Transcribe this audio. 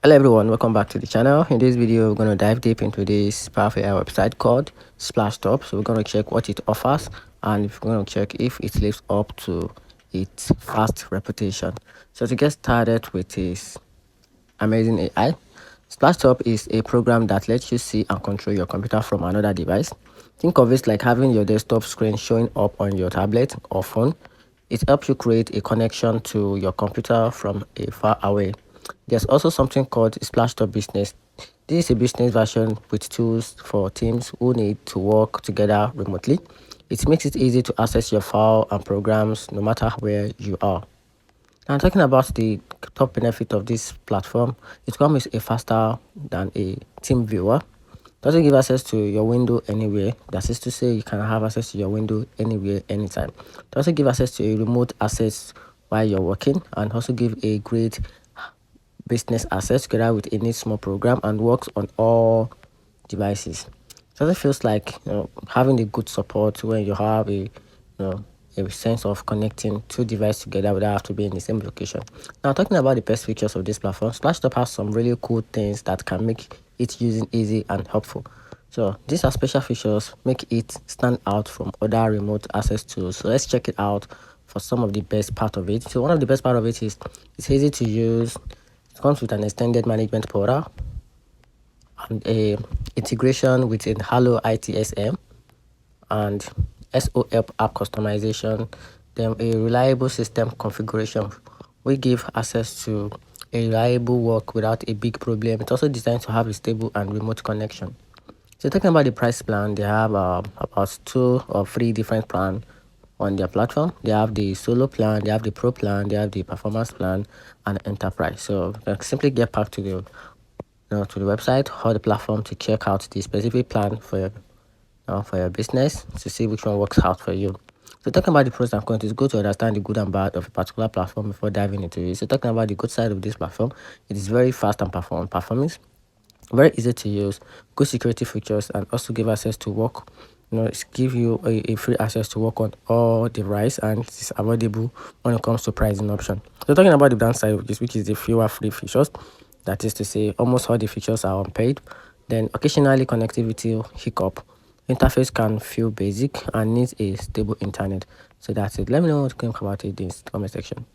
Hello everyone, welcome back to the channel. In this video we're going to dive deep into this Palmpay website called Splashtop. So we're going to check what it offers and we're going to check if it lives up to its past reputation. So to get started with this amazing AI, Splashtop is a program that lets you see and control your computer from another device. Think of it like having your desktop screen showing up on your tablet or phone. It helps you create a connection to your computer from a far away. There's also something called Splashtop Business. This is a business version with tools for teams who need to work together remotely. It makes it easy to access your file and programs no matter where you are. Now, talking about the top benefit of this platform, it comes a faster than a team viewer. Doesn't give access to your window anywhere. That is to say, you can have access to your window anywhere, anytime. Doesn't give access to a remote access while you're working, and also give a great business access together with any small program and works on all devices. So it feels like having a good support when you have a sense of connecting two devices together without have to be in the same location. Now, talking about the best features of this platform, Splashtop has some really cool things that can make it using easy and helpful. So these are special features make it stand out from other remote access tools. So let's check it out for some of the best part of it. So one of the best part of it is it's easy to use. It comes with an extended management portal and a integration with a Halo ITSM and SOAP app customization, then a reliable system configuration. We give access to a reliable work without a big problem. It's also designed to have a stable and remote connection. So talking about the price plan, they have about 2 or 3 different plans on their platform. They have the solo plan, they have the pro plan, they have the performance plan, and enterprise. So simply get back to the to the website or the platform to check out the specific plan for your business to see which one works out for you. So talking about the pros and cons, it's good to understand the good and bad of a particular platform before diving into it. So talking about the good side of this platform, it is very fast and performance, very easy to use, good security features, and also give access to work. It's give you a free access to work on all device, and it's affordable when it comes to pricing option. So talking about the downside, which is the fewer free features, that is to say almost all the features are unpaid. Then occasionally connectivity hiccup, interface can feel basic and needs a stable internet. So that's it. Let me know what you think about it in the comment section.